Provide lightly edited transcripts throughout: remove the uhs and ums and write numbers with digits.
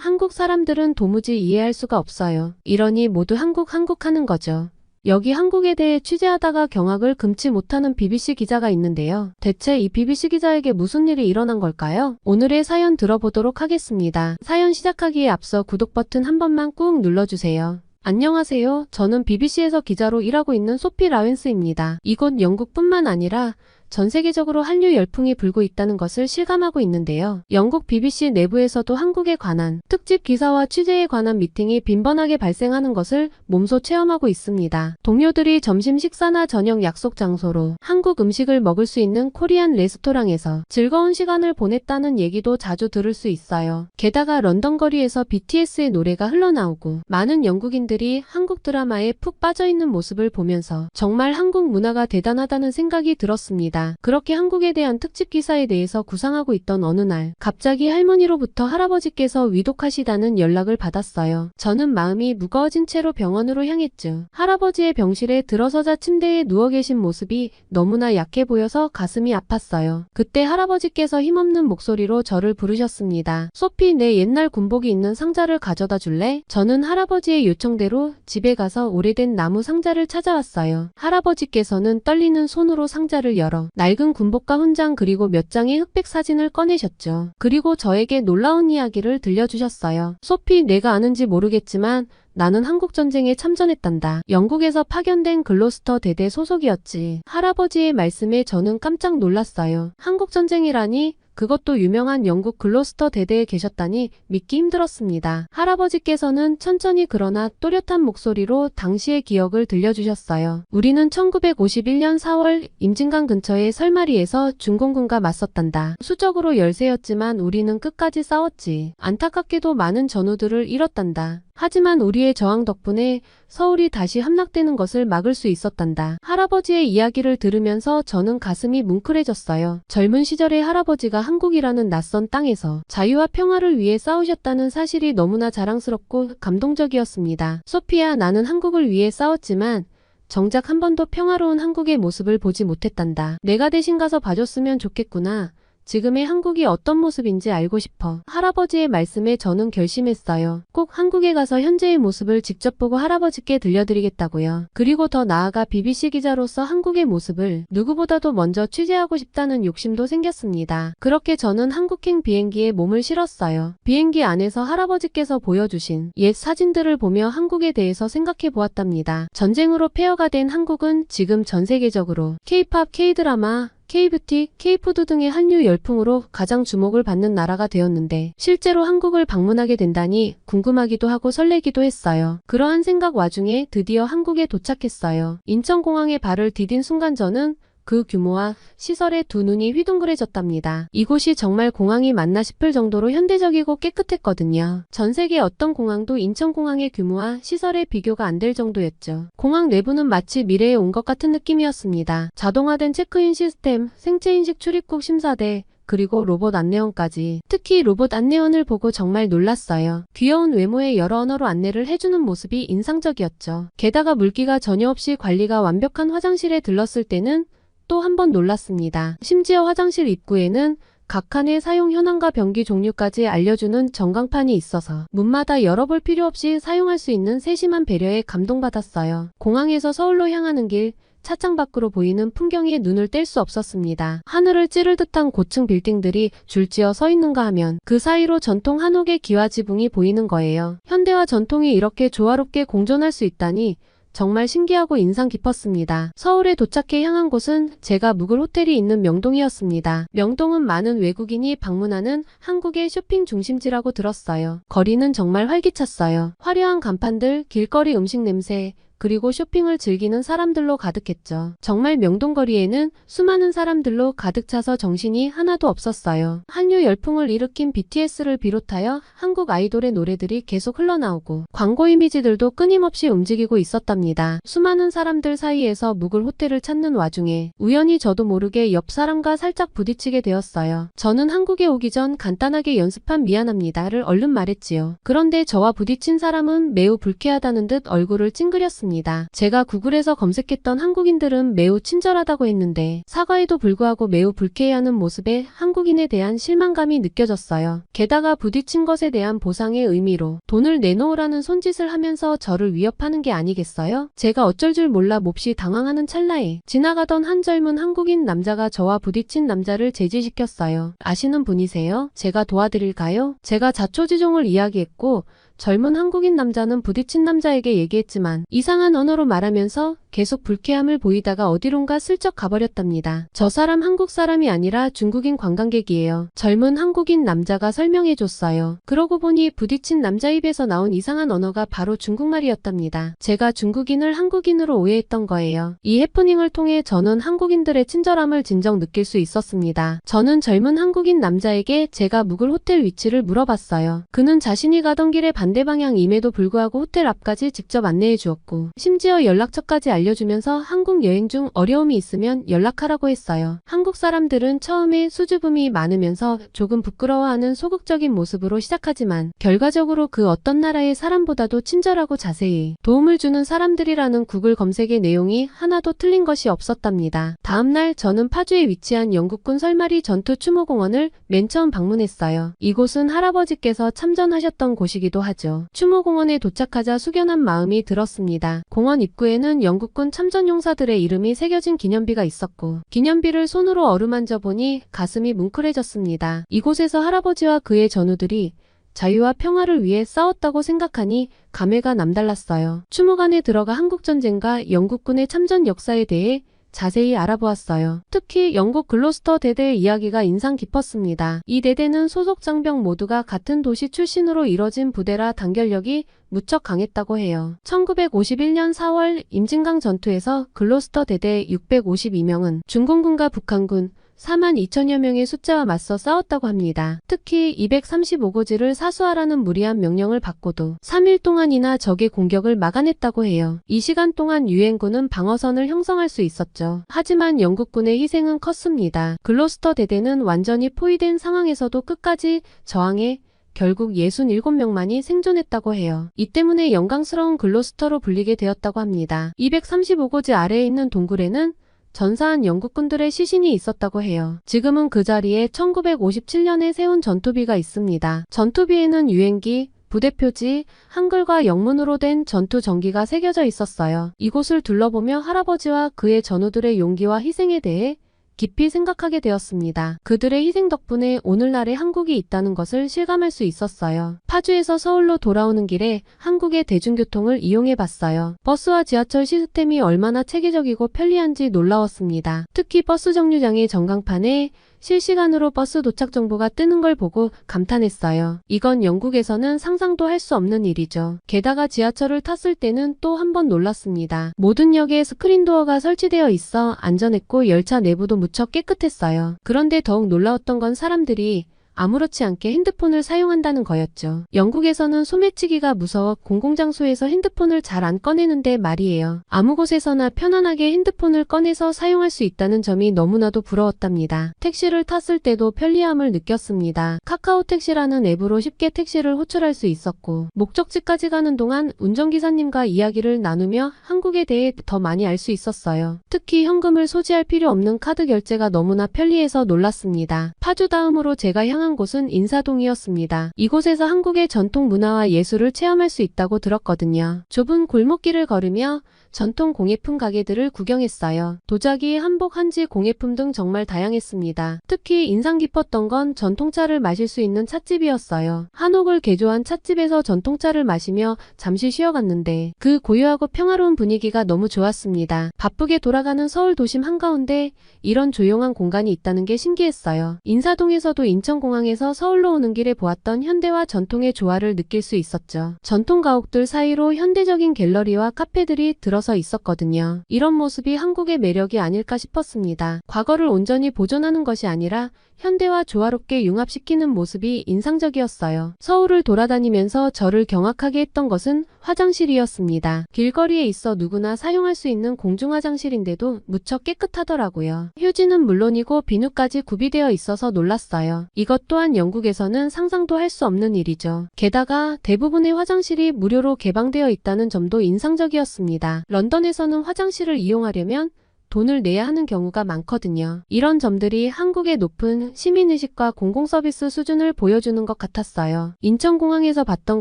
한국 사람들은 도무지 이해할 수가 없어요. 이러니 모두 한국 하는 거죠. 여기 한국에 대해 취재하다가 경악을 금치 못하는 BBC 기자가 있는데요. 대체 이 BBC 기자에게 무슨 일이 일어난 걸까요? 오늘의 사연 들어보도록 하겠습니다. 사연 시작하기에 앞서 구독 버튼 한 번만 꾹 눌러주세요. 안녕하세요. 저는 BBC에서 기자로 일하고 있는 소피 라웬스입니다. 이곳 영국뿐만 아니라 전 세계적으로 한류 열풍이 불고 있다는 것을 실감하고 있는데요. 영국 BBC 내부에서도 한국에 관한 특집 기사와 취재에 관한 미팅이 빈번하게 발생하는 것을 몸소 체험하고 있습니다. 동료들이 점심 식사나 저녁 약속 장소로 한국 음식을 먹을 수 있는 코리안 레스토랑에서 즐거운 시간을 보냈다는 얘기도 자주 들을 수 있어요. 게다가 런던 거리에서 BTS의 노래가 흘러나오고 많은 영국인들이 한국 드라마에 푹 빠져있는 모습을 보면서 정말 한국 문화가 대단하다는 생각이 들었습니다. 그렇게 한국에 대한 특집 기사에 대해서 구상하고 있던 어느 날 갑자기 할머니로부터 할아버지께서 위독하시다는 연락을 받았어요. 저는 마음이 무거워진 채로 병원으로 향했죠. 할아버지의 병실에 들어서자 침대에 누워 계신 모습이 너무나 약해 보여서 가슴이 아팠어요. 그때 할아버지께서 힘없는 목소리로 저를 부르셨습니다. 소피, 내 옛날 군복이 있는 상자를 가져다 줄래? 저는 할아버지의 요청대로 집에 가서 오래된 나무 상자를 찾아왔어요. 할아버지께서는 떨리는 손으로 상자를 열어 낡은 군복과 훈장 그리고 몇 장의 흑백 사진을 꺼내셨죠. 그리고 저에게 놀라운 이야기를 들려주셨어요. 소피, 내가 아는지 모르겠지만 나는 한국전쟁에 참전했단다. 영국에서 파견된 글로스터 대대 소속이었지. 할아버지의 말씀에 저는 깜짝 놀랐어요. 한국전쟁이라니? 그것도 유명한 영국 글로스터 대대에 계셨다니 믿기 힘들었습니다. 할아버지께서는 천천히 그러나 또렷한 목소리로 당시의 기억을 들려주셨어요. 우리는 1951년 4월 임진강 근처의 설마리에서 중공군과 맞섰단다. 수적으로 열세였지만 우리는 끝까지 싸웠지. 안타깝게도 많은 전우들을 잃었단다. 하지만 우리의 저항 덕분에 서울이 다시 함락되는 것을 막을 수 있었단다. 할아버지의 이야기를 들으면서 저는 가슴이 뭉클해졌어요. 젊은 시절에 할아버지가 한국이라는 낯선 땅에서 자유와 평화를 위해 싸우셨다는 사실이 너무나 자랑스럽고 감동적이었습니다. 소피야, 나는 한국을 위해 싸웠지만 정작 한 번도 평화로운 한국의 모습을 보지 못했단다. 내가 대신 가서 봐줬으면 좋겠구나. 지금의 한국이 어떤 모습인지 알고 싶어. 할아버지의 말씀에 저는 결심했어요. 꼭 한국에 가서 현재의 모습을 직접 보고 할아버지께 들려드리겠다고요. 그리고 더 나아가 BBC 기자로서 한국의 모습을 누구보다도 먼저 취재하고 싶다는 욕심도 생겼습니다. 그렇게 저는 한국행 비행기에 몸을 실었어요. 비행기 안에서 할아버지께서 보여주신 옛 사진들을 보며 한국에 대해서 생각해 보았답니다. 전쟁으로 폐허가 된 한국은 지금 전 세계적으로 K-팝, K-드라마, K-뷰티, K-푸드 등의 한류 열풍으로 가장 주목을 받는 나라가 되었는데 실제로 한국을 방문하게 된다니 궁금하기도 하고 설레기도 했어요. 그러한 생각 와중에 드디어 한국에 도착했어요. 인천공항에 발을 디딘 순간 저는 그 규모와 시설에 두 눈이 휘둥그레졌답니다. 이곳이 정말 공항이 맞나 싶을 정도로 현대적이고 깨끗했거든요. 전 세계 어떤 공항도 인천공항의 규모와 시설에 비교가 안 될 정도였죠. 공항 내부는 마치 미래에 온 것 같은 느낌이었습니다. 자동화된 체크인 시스템, 생체인식 출입국 심사대, 그리고 로봇 안내원까지. 특히 로봇 안내원을 보고 정말 놀랐어요. 귀여운 외모에 여러 언어로 안내를 해주는 모습이 인상적이었죠. 게다가 물기가 전혀 없이 관리가 완벽한 화장실에 들렀을 때는 또 한 번 놀랐습니다. 심지어 화장실 입구에는 각 칸의 사용 현황과 변기 종류까지 알려주는 전광판이 있어서 문마다 열어볼 필요 없이 사용할 수 있는 세심한 배려에 감동받았어요. 공항에서 서울로 향하는 길, 차창 밖으로 보이는 풍경에 눈을 뗄 수 없었습니다. 하늘을 찌를 듯한 고층 빌딩들이 줄지어 서 있는가 하면 그 사이로 전통 한옥의 기와 지붕이 보이는 거예요. 현대와 전통이 이렇게 조화롭게 공존할 수 있다니 정말 신기하고 인상 깊었습니다. 서울에 도착해 향한 곳은 제가 묵을 호텔이 있는 명동이었습니다. 명동은 많은 외국인이 방문하는 한국의 쇼핑 중심지라고 들었어요. 거리는 정말 활기찼어요. 화려한 간판들, 길거리 음식 냄새, 그리고 쇼핑을 즐기는 사람들로 가득했죠. 정말 명동거리에는 수많은 사람들로 가득 차서 정신이 하나도 없었어요. 한류 열풍을 일으킨 BTS를 비롯하여 한국 아이돌의 노래들이 계속 흘러나오고 광고 이미지들도 끊임없이 움직이고 있었답니다. 수많은 사람들 사이에서 묵을 호텔을 찾는 와중에 우연히 저도 모르게 옆 사람과 살짝 부딪히게 되었어요. 저는 한국에 오기 전 간단하게 연습한 미안합니다를 얼른 말했지요. 그런데 저와 부딪힌 사람은 매우 불쾌하다는 듯 얼굴을 찡그렸습니다. 있었습니다. 제가 구글에서 검색했던 한국인들은 매우 친절하다고 했는데 사과에도 불구하고 매우 불쾌해하는 모습에 한국인에 대한 실망감이 느껴졌어요. 게다가 부딪힌 것에 대한 보상의 의미로 돈을 내놓으라는 손짓을 하면서 저를 위협하는 게 아니겠어요? 제가 어쩔 줄 몰라 몹시 당황하는 찰나에 지나가던 한 젊은 한국인 남자가 저와 부딪힌 남자를 제지시켰어요. 아시는 분이세요? 제가 도와드릴까요? 제가 자초지종을 이야기했고 젊은 한국인 남자는 부딪힌 남자에게 얘기했지만 이상한 언어로 말하면서 계속 불쾌함을 보이다가 어디론가 슬쩍 가버렸답니다. 저 사람 한국 사람이 아니라 중국인 관광객이에요. 젊은 한국인 남자가 설명해줬어요. 그러고 보니 부딪힌 남자 입에서 나온 이상한 언어가 바로 중국말이었답니다. 제가 중국인을 한국인으로 오해했던 거예요. 이 해프닝을 통해 저는 한국인들의 친절함을 진정 느낄 수 있었습니다. 저는 젊은 한국인 남자에게 제가 묵을 호텔 위치를 물어봤어요. 그는 자신이 가던 길에 반대 방향임에도 불구하고 호텔 앞까지 직접 안내해 주었고 심지어 연락처까지 알려주면서 한국 여행 중 어려움이 있으면 연락하라고 했어요. 한국 사람들은 처음에 수줍음이 많으면서 조금 부끄러워하는 소극적인 모습으로 시작하지만 결과적으로 그 어떤 나라의 사람보다도 친절하고 자세히 도움을 주는 사람들이라는 구글 검색의 내용이 하나도 틀린 것이 없었답니다. 다음날 저는 파주에 위치한 영국군 설마리 전투 추모공원을 맨 처음 방문했어요. 이곳은 할아버지께서 참전하셨던 곳이기도 하죠. 추모공원에 도착하자 숙연한 마음이 들었습니다. 공원 입구에는 영국군 참전용사들의 이름이 새겨진 기념비가 있었고 기념비를 손으로 어루만져 보니 가슴이 뭉클해졌습니다. 이곳에서 할아버지와 그의 전우들이 자유와 평화를 위해 싸웠다고 생각하니 감회가 남달랐어요. 추모관에 들어가 한국전쟁과 영국군의 참전 역사에 대해 자세히 알아보았어요. 특히 영국 글로스터 대대의 이야기가 인상 깊었습니다. 이 대대는 소속 장병 모두가 같은 도시 출신으로 이뤄진 부대라 단결력이 무척 강했다고 해요. 1951년 4월 임진강 전투에서 글로스터 대대 652명은 중공군과 북한군 4만 2천여 명의 숫자와 맞서 싸웠다고 합니다. 특히 235고지를 사수하라는 무리한 명령을 받고도 3일 동안이나 적의 공격을 막아냈다고 해요. 이 시간 동안 유엔군은 방어선을 형성할 수 있었죠. 하지만 영국군의 희생은 컸습니다. 글로스터 대대는 완전히 포위된 상황에서도 끝까지 저항해 결국 67명만이 생존했다고 해요. 이 때문에 영광스러운 글로스터로 불리게 되었다고 합니다. 235고지 아래에 있는 동굴에는 전사한 영국군들의 시신이 있었다고 해요. 지금은 그 자리에 1957년에 세운 전투비가 있습니다. 전투비에는 유엔기, 부대표지, 한글과 영문으로 된 전투 전기가 새겨져 있었어요. 이곳을 둘러보며 할아버지와 그의 전우들의 용기와 희생에 대해 깊이 생각하게 되었습니다. 그들의 희생 덕분에 오늘날의 한국이 있다는 것을 실감할 수 있었어요. 파주에서 서울로 돌아오는 길에 한국의 대중교통을 이용해봤어요. 버스와 지하철 시스템이 얼마나 체계적이고 편리한지 놀라웠습니다. 특히 버스 정류장의 전광판에 실시간으로 버스 도착 정보가 뜨는 걸 보고 감탄했어요. 이건 영국에서는 상상도 할 수 없는 일이죠. 게다가 지하철을 탔을 때는 또 한 번 놀랐습니다. 모든 역에 스크린도어가 설치되어 있어 안전했고 열차 내부도 무척 깨끗했어요. 그런데 더욱 놀라웠던 건 사람들이 아무렇지 않게 핸드폰을 사용한다는 거였죠. 영국에서는 소매치기가 무서워 공공장소에서 핸드폰을 잘 안 꺼내는데 말이에요. 아무 곳에서나 편안하게 핸드폰을 꺼내서 사용할 수 있다는 점이 너무나도 부러웠답니다. 택시를 탔을 때도 편리함을 느꼈습니다. 카카오 택시라는 앱으로 쉽게 택시를 호출할 수 있었고 목적지까지 가는 동안 운전기사님과 이야기를 나누며 한국에 대해 더 많이 알 수 있었어요. 특히 현금을 소지할 필요 없는 카드 결제가 너무나 편리해서 놀랐습니다. 파주 다음으로 제가 향한 곳은 인사동이었습니다. 이곳에서 한국의 전통 문화와 예술을 체험할 수 있다고 들었거든요. 좁은 골목길을 걸으며 전통 공예품 가게들을 구경했어요. 도자기, 한복, 한지, 공예품 등 정말 다양했습니다. 특히 인상 깊었던 건 전통차를 마실 수 있는 찻집이었어요. 한옥을 개조한 찻집에서 전통차를 마시며 잠시 쉬어갔는데 그 고요하고 평화로운 분위기가 너무 좋았습니다. 바쁘게 돌아가는 서울 도심 한가운데 이런 조용한 공간이 있다는 게 신기했어요. 인사동에서도 인천공항에서 서울로 오는 길에 보았던 현대와 전통의 조화를 느낄 수 있었죠. 전통 가옥들 사이로 현대적인 갤러리와 카페들이 들어서 있었거든요. 이런 모습이 한국의 매력이 아닐까 싶었습니다. 과거를 온전히 보존하는 것이 아니라 현대와 조화롭게 융합시키는 모습이 인상적이었어요. 서울을 돌아다니면서 저를 경악하게 했던 것은 화장실이었습니다. 길거리에 있어 누구나 사용할 수 있는 공중화장실인데도 무척 깨끗하더라고요. 휴지는 물론이고 비누까지 구비되어 있어서 놀랐어요. 이것 또한 영국에서는 상상도 할 수 없는 일이죠. 게다가 대부분의 화장실이 무료로 개방되어 있다는 점도 인상적이었습니다. 런던에서는 화장실을 이용하려면 돈을 내야 하는 경우가 많거든요. 이런 점들이 한국의 높은 시민의식과 공공서비스 수준을 보여주는 것 같았어요. 인천공항에서 봤던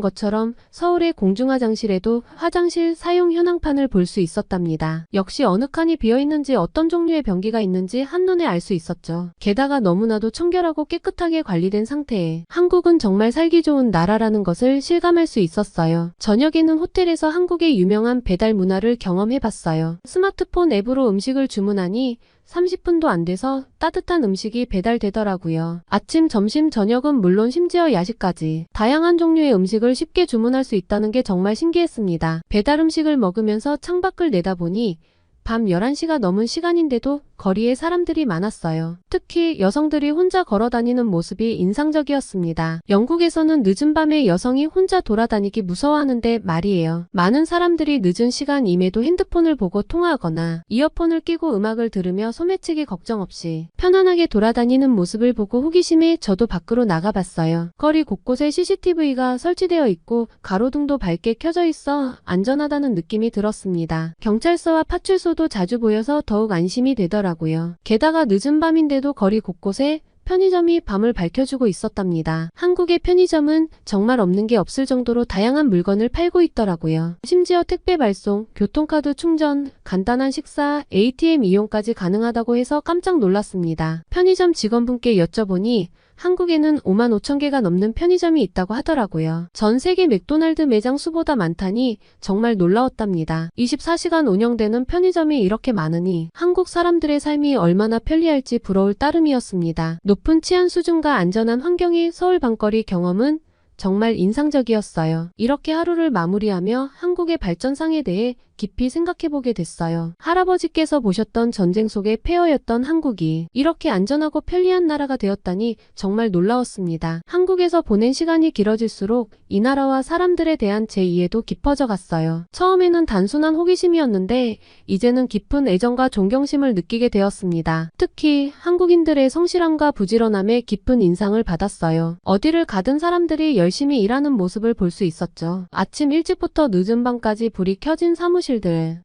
것처럼 서울의 공중화장실에도 화장실 사용 현황판을 볼 수 있었답니다. 역시 어느 칸이 비어있는지 어떤 종류의 변기가 있는지 한눈에 알 수 있었죠. 게다가 너무나도 청결하고 깨끗하게 관리된 상태에 한국은 정말 살기 좋은 나라라는 것을 실감할 수 있었어요. 저녁에는 호텔에서 한국의 유명한 배달 문화를 경험해봤어요. 스마트폰 앱으로 음식을 주문하니 30분도 안 돼서 따뜻한 음식이 배달되더라고요. 아침, 점심, 저녁은 물론 심지어 야식까지 다양한 종류의 음식을 쉽게 주문할 수 있다는 게 정말 신기했습니다. 배달 음식을 먹으면서 창밖을 내다보니 밤 11시가 넘은 시간인데도 거리에 사람들이 많았어요. 특히 여성들이 혼자 걸어다니는 모습이 인상적이었습니다. 영국에서는 늦은 밤에 여성이 혼자 돌아다니기 무서워하는데 말이에요. 많은 사람들이 늦은 시간임에도 핸드폰을 보고 통화하거나 이어폰을 끼고 음악을 들으며 소매치기 걱정 없이 편안하게 돌아다니는 모습을 보고 호기심에 저도 밖으로 나가봤어요. 거리 곳곳에 CCTV가 설치되어 있고 가로등도 밝게 켜져 있어 안전하다는 느낌이 들었습니다. 경찰서와 파출소도 자주 보여서 더욱 안심이 되더라고요. 게다가 늦은 밤인데도 거리 곳곳에 편의점이 밤을 밝혀주고 있었답니다. 한국의 편의점은 정말 없는 게 없을 정도로 다양한 물건을 팔고 있더라고요. 심지어 택배 발송, 교통카드 충전, 간단한 식사, ATM 이용까지 가능하다고 해서 깜짝 놀랐습니다. 편의점 직원분께 여쭤보니 한국에는 5만 5천 개가 넘는 편의점이 있다고 하더라고요. 전 세계 맥도날드 매장 수보다 많다니 정말 놀라웠답니다. 24시간 운영되는 편의점이 이렇게 많으니 한국 사람들의 삶이 얼마나 편리할지 부러울 따름이었습니다. 높은 치안 수준과 안전한 환경의 서울 밤거리 경험은 정말 인상적이었어요. 이렇게 하루를 마무리하며 한국의 발전상에 대해 깊이 생각해보게 됐어요. 할아버지께서 보셨던 전쟁 속의 폐허였던 한국이 이렇게 안전하고 편리한 나라가 되었다니 정말 놀라웠습니다. 한국에서 보낸 시간이 길어질수록 이 나라와 사람들에 대한 제 이해도 깊어져 갔어요. 처음에는 단순한 호기심이었는데 이제는 깊은 애정과 존경심을 느끼게 되었습니다. 특히 한국인들의 성실함과 부지런함에 깊은 인상을 받았어요. 어디를 가든 사람들이 열심히 일하는 모습을 볼 수 있었죠. 아침 일찍부터 늦은 밤까지 불이 켜진 사무실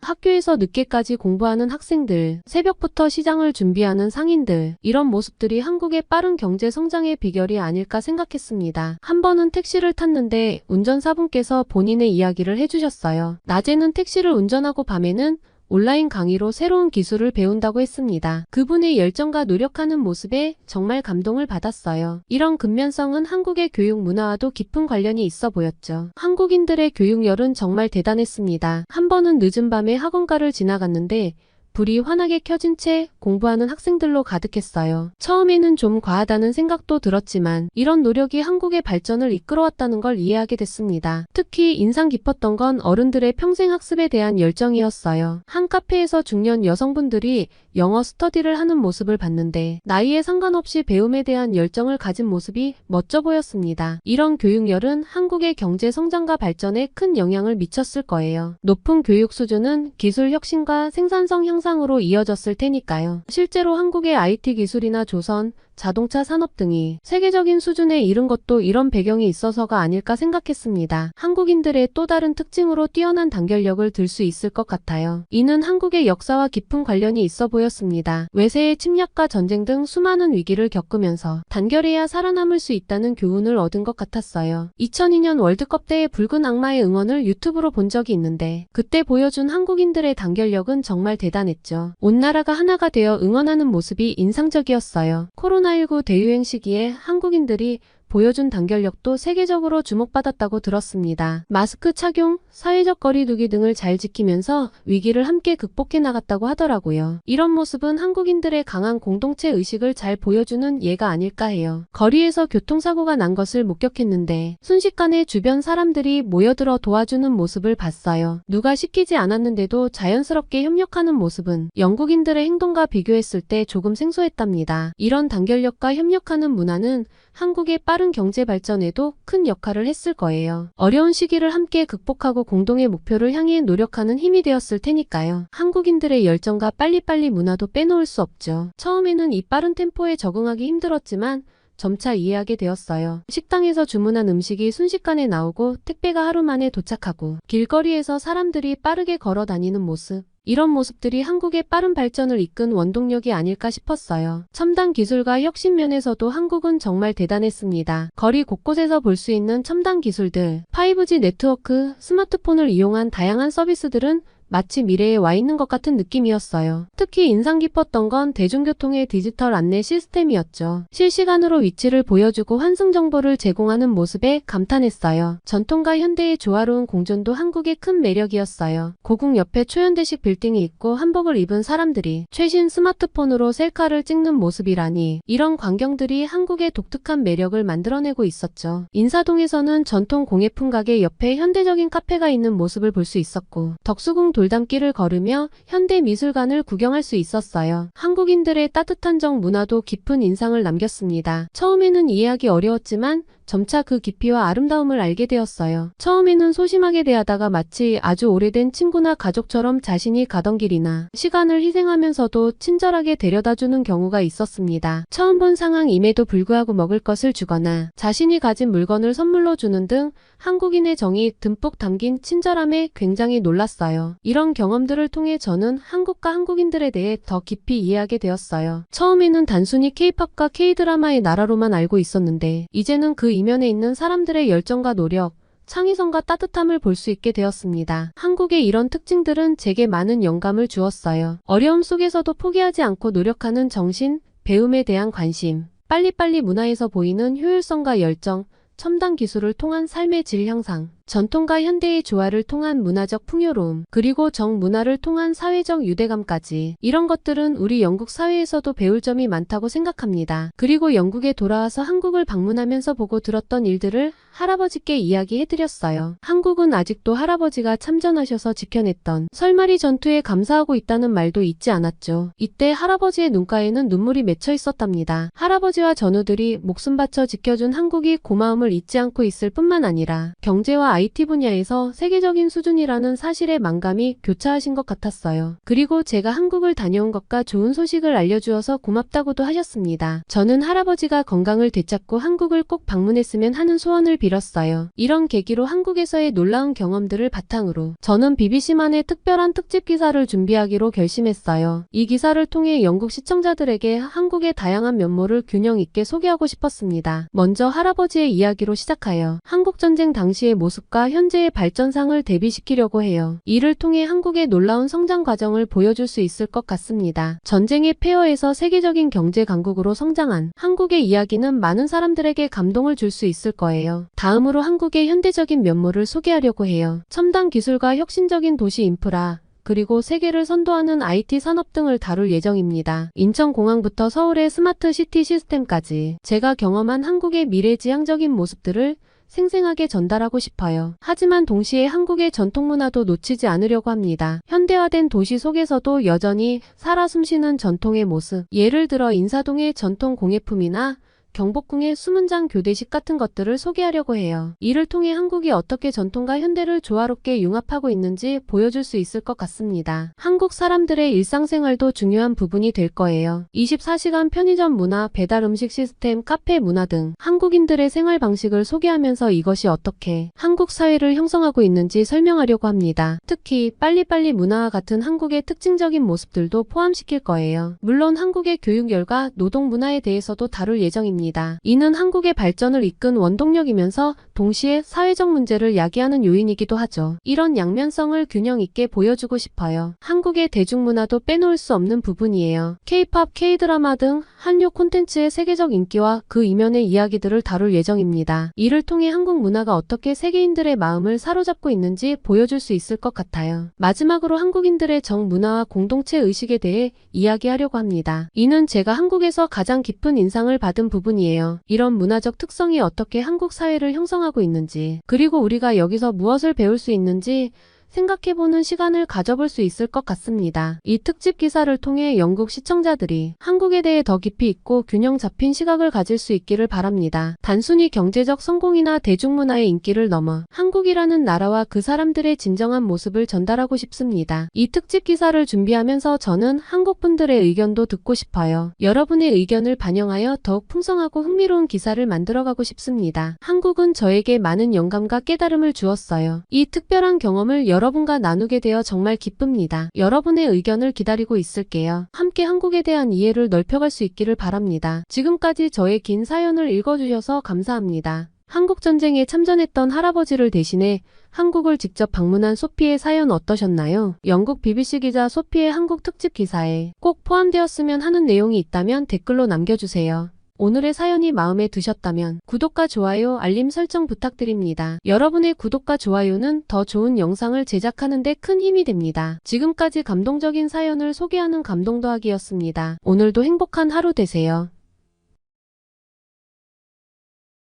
학교에서 늦게까지 공부하는 학생들, 새벽부터 시장을 준비하는 상인들, 이런 모습들이 한국의 빠른 경제 성장의 비결이 아닐까 생각했습니다. 한 번은 택시를 탔는데 운전사분께서 본인의 이야기를 해주셨어요. 낮에는 택시를 운전하고 밤에는 온라인 강의로 새로운 기술을 배운다고 했습니다. 그분의 열정과 노력하는 모습에 정말 감동을 받았어요. 이런 근면성은 한국의 교육 문화와도 깊은 관련이 있어 보였죠. 한국인들의 교육열은 정말 대단했습니다. 한 번은 늦은 밤에 학원가를 지나갔는데 불이 환하게 켜진 채 공부하는 학생들로 가득했어요. 처음에는 좀 과하다는 생각도 들었지만 이런 노력이 한국의 발전을 이끌어왔다는 걸 이해하게 됐습니다. 특히 인상 깊었던 건 어른들의 평생 학습에 대한 열정이었어요. 한 카페에서 중년 여성분들이 영어 스터디를 하는 모습을 봤는데 나이에 상관없이 배움에 대한 열정을 가진 모습이 멋져 보였습니다. 이런 교육열은 한국의 경제 성장과 발전에 큰 영향을 미쳤을 거예요. 높은 교육 수준은 기술 혁신과 생산성 향상으로 이어졌을 테니까요. 실제로 한국의 IT 기술이나 조선, 자동차 산업 등이 세계적인 수준에 이른 것도 이런 배경이 있어서가 아닐까 생각했습니다. 한국인들의 또 다른 특징으로 뛰어난 단결력을 들 수 있을 것 같아요. 이는 한국의 역사와 깊은 관련이 있어 보였습니다. 외세의 침략과 전쟁 등 수많은 위기를 겪으면서 단결해야 살아남을 수 있다는 교훈을 얻은 것 같았어요. 2002년 월드컵 때의 붉은 악마의 응원을 유튜브로 본 적이 있는데 그때 보여준 한국인들의 단결력은 정말 대단했죠. 온 나라가 하나가 되어 응원하는 모습이 인상적이었어요. 코로나19 대유행 시기에 한국인들이 보여준 단결력도 세계적으로 주목받았다고 들었습니다. 마스크 착용, 사회적 거리 두기 등을 잘 지키면서 위기를 함께 극복해 나갔다고 하더라고요. 이런 모습은 한국인들의 강한 공동체 의식을 잘 보여주는 예가 아닐까 해요. 거리에서 교통사고가 난 것을 목격했는데 순식간에 주변 사람들이 모여들어 도와주는 모습을 봤어요. 누가 시키지 않았는데도 자연스럽게 협력하는 모습은 영국인들의 행동과 비교했을 때 조금 생소했답니다. 이런 단결력과 협력하는 문화는 한국의 빠른 경제 발전에도 큰 역할을 했을 거예요. 어려운 시기를 함께 극복하고 공동의 목표를 향해 노력하는 힘이 되었을 테니까요. 한국인들의 열정과 빨리빨리 문화도 빼놓을 수 없죠. 처음에는 이 빠른 템포에 적응하기 힘들었지만 점차 이해하게 되었어요. 식당에서 주문한 음식이 순식간에 나오고 택배가 하루 만에 도착하고 길거리에서 사람들이 빠르게 걸어 다니는 모습. 이런 모습들이 한국의 빠른 발전을 이끈 원동력이 아닐까 싶었어요. 첨단 기술과 혁신 면에서도 한국은 정말 대단했습니다. 거리 곳곳에서 볼 수 있는 첨단 기술들, 5G 네트워크, 스마트폰을 이용한 다양한 서비스들은 마치 미래에 와 있는 것 같은 느낌이었어요. 특히 인상 깊었던 건 대중교통의 디지털 안내 시스템이었죠. 실시간으로 위치를 보여주고 환승 정보를 제공하는 모습에 감탄했어요. 전통과 현대의 조화로운 공존도 한국의 큰 매력이었어요. 고궁 옆에 초현대식 빌딩이 있고 한복을 입은 사람들이 최신 스마트폰으로 셀카를 찍는 모습이라니, 이런 광경들이 한국의 독특한 매력을 만들어내고 있었죠. 인사동에서는 전통 공예품 가게 옆에 현대적인 카페가 있는 모습을 볼 수 있었고, 덕수궁 돌담길을 걸으며 현대미술관을 구경할 수 있었어요. 한국인들의 따뜻한 정 문화도 깊은 인상을 남겼습니다. 처음에는 이해하기 어려웠지만 점차 그 깊이와 아름다움을 알게 되었어요. 처음에는 소심하게 대하다가 마치 아주 오래된 친구나 가족처럼 자신이 가던 길이나 시간을 희생하면서도 친절하게 데려다주는 경우가 있었습니다. 처음 본 상황임에도 불구하고 먹을 것을 주거나 자신이 가진 물건을 선물로 주는 등 한국인의 정이 듬뿍 담긴 친절함에 굉장히 놀랐어요. 이런 경험들을 통해 저는 한국과 한국인들에 대해 더 깊이 이해하게 되었어요. 처음에는 단순히 K-팝과 K-드라마의 나라로만 알고 있었는데 이제는 그 이면에 있는 사람들의 열정과 노력, 창의성과 따뜻함을 볼 수 있게 되었습니다. 한국의 이런 특징들은 제게 많은 영감을 주었어요. 어려움 속에서도 포기하지 않고 노력하는 정신, 배움에 대한 관심, 빨리빨리 문화에서 보이는 효율성과 열정, 첨단 기술을 통한 삶의 질 향상, 전통과 현대의 조화를 통한 문화적 풍요로움, 그리고 정문화를 통한 사회적 유대감까지, 이런 것들은 우리 영국 사회에서도 배울 점이 많다고 생각합니다. 그리고 영국에 돌아와서 한국을 방문하면서 보고 들었던 일들을 할아버지께 이야기해드렸어요. 한국은 아직도 할아버지가 참전하셔서 지켜냈던 설마리 전투에 감사하고 있다는 말도 잊지 않았죠. 이때 할아버지의 눈가에는 눈물이 맺혀 있었답니다. 할아버지와 전우들이 목숨 바쳐 지켜준 한국이 고마움을 잊지 않고 있을 뿐만 아니라 경제와 IT 분야에서 세계적인 수준이라는 사실에 만감이 교차하신 것 같았어요. 그리고 제가 한국을 다녀온 것과 좋은 소식을 알려주어서 고맙다고도 하셨습니다. 저는 할아버지가 건강을 되찾고 한국을 꼭 방문했으면 하는 소원을 빌었어요. 이런 계기로 한국에서의 놀라운 경험들을 바탕으로 저는 BBC만의 특별한 특집 기사를 준비하기로 결심했어요. 이 기사를 통해 영국 시청자들에게 한국의 다양한 면모를 균형 있게 소개하고 싶었습니다. 먼저 할아버지의 이야기로 시작하여 한국전쟁 당시의 모습과 현재의 발전상을 대비시키려고 해요. 이를 통해 한국의 놀라운 성장 과정을 보여줄 수 있을 것 같습니다. 전쟁의 폐허에서 세계적인 경제 강국으로 성장한 한국의 이야기는 많은 사람들에게 감동을 줄 수 있을 거예요. 다음으로 한국의 현대적인 면모를 소개하려고 해요. 첨단 기술과 혁신적인 도시 인프라, 그리고 세계를 선도하는 IT 산업 등을 다룰 예정입니다. 인천공항부터 서울의 스마트 시티 시스템까지 제가 경험한 한국의 미래지향적인 모습들을 생생하게 전달하고 싶어요. 하지만 동시에 한국의 전통문화도 놓치지 않으려고 합니다. 현대화된 도시 속에서도 여전히 살아 숨쉬는 전통의 모습, 예를 들어 인사동의 전통 공예품이나 경복궁의 수문장 교대식 같은 것들을 소개하려고 해요. 이를 통해 한국이 어떻게 전통과 현대를 조화롭게 융합하고 있는지 보여줄 수 있을 것 같습니다. 한국 사람들의 일상생활도 중요한 부분이 될 거예요. 24시간 편의점 문화, 배달 음식 시스템, 카페 문화 등 한국인들의 생활 방식을 소개하면서 이것이 어떻게 한국 사회를 형성하고 있는지 설명하려고 합니다. 특히 빨리빨리 문화와 같은 한국의 특징적인 모습들도 포함시킬 거예요. 물론 한국의 교육열과 노동 문화에 대해서도 다룰 예정입니다. 있습니다. 이는 한국의 발전을 이끈 원동력이면서 동시에 사회적 문제를 야기하는 요인이기도 하죠. 이런 양면성을 균형 있게 보여주고 싶어요. 한국의 대중문화도 빼놓을 수 없는 부분이에요. K-팝, K-드라마 등 한류 콘텐츠의 세계적 인기와 그 이면의 이야기들을 다룰 예정입니다. 이를 통해 한국 문화가 어떻게 세계인들의 마음을 사로잡고 있는지 보여줄 수 있을 것 같아요. 마지막으로 한국인들의 정문화와 공동체 의식에 대해 이야기하려고 합니다. 이는 제가 한국에서 가장 깊은 인상을 받은 부분이에요. 이런 문화적 특성이 어떻게 한국 사회를 형성하고 있는지, 그리고 우리가 여기서 무엇을 배울 수 있는지 생각해보는 시간을 가져볼 수 있을 것 같습니다. 이 특집 기사를 통해 영국 시청자들이 한국에 대해 더 깊이 있고 균형 잡힌 시각을 가질 수 있기를 바랍니다. 단순히 경제적 성공이나 대중문화의 인기를 넘어 한국이라는 나라와 그 사람들의 진정한 모습을 전달하고 싶습니다. 이 특집 기사를 준비하면서 저는 한국 분들의 의견도 듣고 싶어요. 여러분의 의견을 반영하여 더욱 풍성하고 흥미로운 기사를 만들어가고 싶습니다. 한국은 저에게 많은 영감과 깨달음을 주었어요. 이 특별한 경험을 여러분과 나누게 되어 정말 기쁩니다. 여러분의 의견을 기다리고 있을게요. 함께 한국에 대한 이해를 넓혀갈 수 있기를 바랍니다. 지금까지 저의 긴 사연을 읽어주셔서 감사합니다. 한국전쟁에 참전했던 할아버지를 대신해 한국을 직접 방문한 소피의 사연 어떠셨나요? 영국 BBC 기자 소피의 한국 특집 기사에 꼭 포함되었으면 하는 내용이 있다면 댓글로 남겨주세요. 오늘의 사연이 마음에 드셨다면 구독과 좋아요, 알림 설정 부탁드립니다. 여러분의 구독과 좋아요는 더 좋은 영상을 제작하는 데 큰 힘이 됩니다. 지금까지 감동적인 사연을 소개하는 감동 더하기였습니다. 오늘도 행복한 하루 되세요.